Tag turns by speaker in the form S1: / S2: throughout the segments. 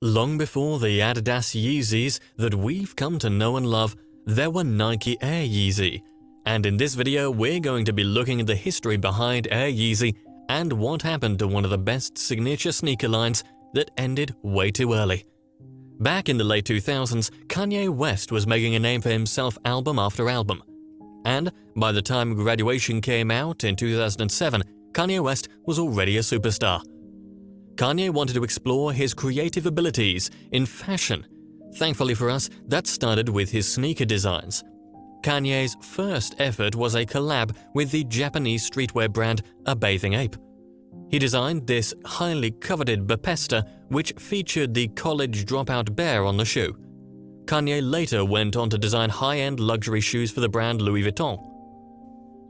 S1: Long before the Adidas Yeezys that we've come to know and love, there were Nike Air Yeezy. And in this video, we're going to be looking at the history behind Air Yeezy and what happened to one of the best signature sneaker lines that ended way too early. Back in the late 2000s, Kanye West was making a name for himself album after album. And by the time Graduation came out in 2007, Kanye West was already a superstar. Kanye wanted to explore his creative abilities in fashion. Thankfully for us, that started with his sneaker designs. Kanye's first effort was a collab with the Japanese streetwear brand A Bathing Ape. He designed this highly coveted Bapesta, which featured the college dropout bear on the shoe. Kanye later went on to design high-end luxury shoes for the brand Louis Vuitton.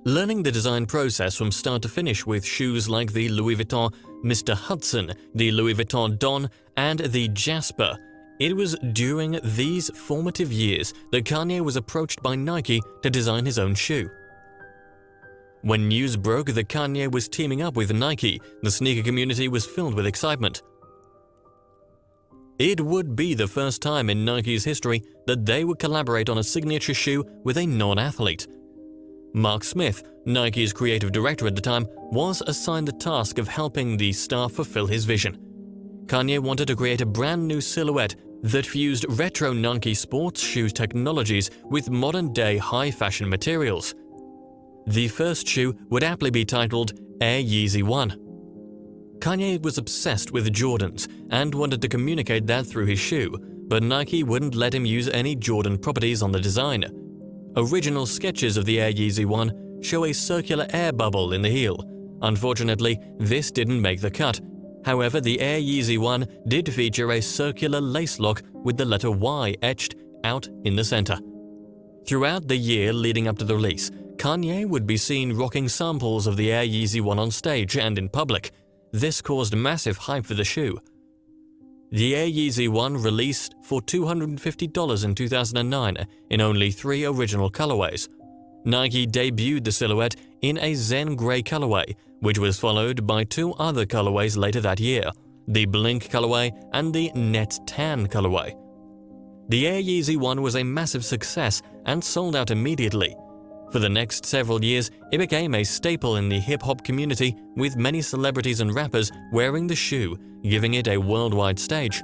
S1: Learning the design process from start to finish with shoes like the Louis Vuitton Mr. Hudson, the Louis Vuitton Don, and the Jasper, it was during these formative years that Kanye was approached by Nike to design his own shoe. When news broke that Kanye was teaming up with Nike, the sneaker community was filled with excitement. It would be the first time in Nike's history that they would collaborate on a signature shoe with a non-athlete. Mark Smith, Nike's creative director at the time, was assigned the task of helping the star fulfill his vision. Kanye wanted to create a brand new silhouette that fused retro Nike sports shoe technologies with modern-day high-fashion materials. The first shoe would aptly be titled Air Yeezy 1. Kanye was obsessed with Jordans and wanted to communicate that through his shoe, but Nike wouldn't let him use any Jordan properties on the design. Original sketches of the Air Yeezy 1 show a circular air bubble in the heel. Unfortunately, this didn't make the cut. However, the Air Yeezy 1 did feature a circular lace lock with the letter Y etched out in the center. Throughout the year leading up to the release, Kanye would be seen rocking samples of the Air Yeezy 1 on stage and in public. This caused massive hype for the shoe. The Air Yeezy 1 released for $250 in 2009 in only 3 original colorways. Nike debuted the silhouette in a Zen Grey colorway, which was followed by 2 other colorways later that year, the Blink colorway and the Net Tan colorway. The Air Yeezy 1 was a massive success and sold out immediately. For the next several years, it became a staple in the hip-hop community, with many celebrities and rappers wearing the shoe, giving it a worldwide stage.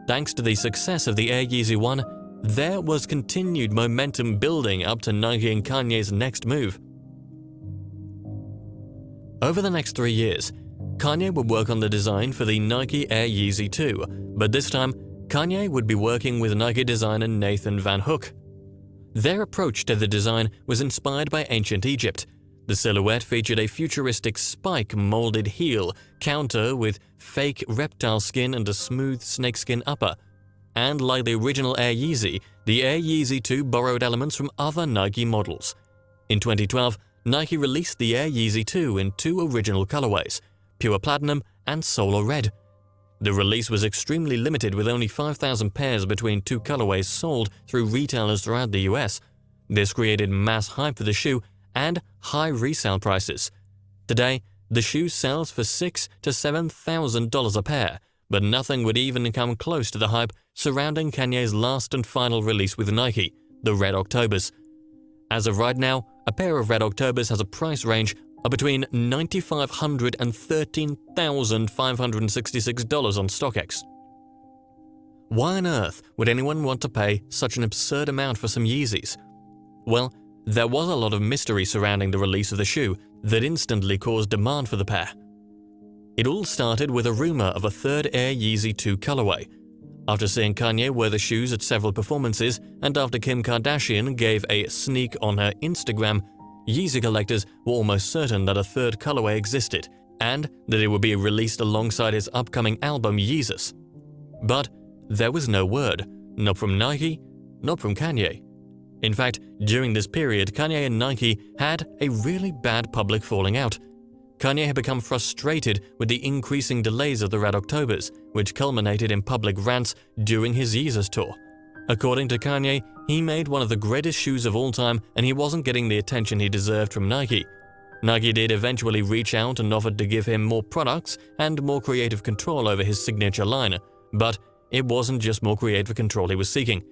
S1: Thanks to the success of the Air Yeezy 1, there was continued momentum building up to Nike and Kanye's next move. Over the next 3 years, Kanye would work on the design for the Nike Air Yeezy 2, but this time, Kanye would be working with Nike designer Nathan Van Hook. Their approach to the design was inspired by ancient Egypt. The silhouette featured a futuristic spike-molded heel counter with fake reptile skin and a smooth snakeskin upper. And like the original Air Yeezy, the Air Yeezy 2 borrowed elements from other Nike models. In 2012, Nike released the Air Yeezy 2 in 2 original colorways, Pure Platinum and Solar Red. The release was extremely limited, with only 5,000 pairs between 2 colorways sold through retailers throughout the US. This created mass hype for the shoe and high resale prices. Today, the shoe sells for $6,000 to $7,000 a pair, but nothing would even come close to the hype surrounding Kanye's last and final release with Nike, the Red Octobers. As of right now, a pair of Red Octobers has a price range of between $9,500 and $13,566 on StockX. Why on earth would anyone want to pay such an absurd amount for some Yeezys? Well, there was a lot of mystery surrounding the release of the shoe that instantly caused demand for the pair. It all started with a rumor of a third Air Yeezy 2 colorway. After seeing Kanye wear the shoes at several performances, and after Kim Kardashian gave a sneak on her Instagram, Yeezy collectors were almost certain that a third colorway existed, and that it would be released alongside his upcoming album Yeezus. But there was no word, not from Nike, not from Kanye. In fact, during this period, Kanye and Nike had a really bad public falling out. Kanye had become frustrated with the increasing delays of the Red Octobers, which culminated in public rants during his Yeezus tour. According to Kanye, he made one of the greatest shoes of all time, and he wasn't getting the attention he deserved from Nike. Nike did eventually reach out and offered to give him more products and more creative control over his signature line, but it wasn't just more creative control he was seeking.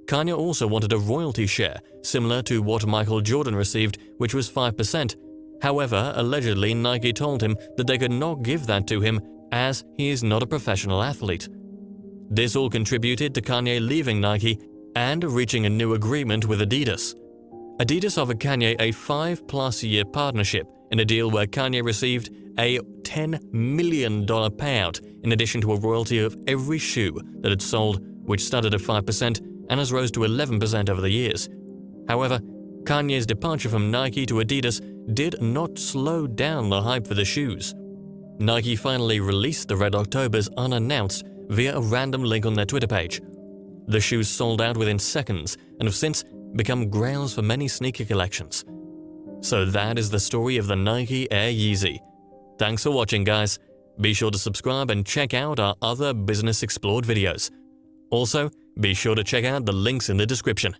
S1: Kanye also wanted a royalty share, similar to what Michael Jordan received, which was 5%. However, allegedly Nike told him that they could not give that to him as he is not a professional athlete. This all contributed to Kanye leaving Nike and reaching a new agreement with Adidas. Adidas offered Kanye a 5+ year partnership in a deal where Kanye received a $10 million payout in addition to a royalty of every shoe that had sold, which started at 5% and has rose to 11% over the years. However, Kanye's departure from Nike to Adidas did not slow down the hype for the shoes. Nike finally released the Red Octobers unannounced via a random link on their Twitter page. The shoes sold out within seconds and have since become grails for many sneaker collections. So that is the story of the Nike Air Yeezy. Thanks for watching, guys. Be sure to subscribe and check out our other Business Explored videos. Also, be sure to check out the links in the description.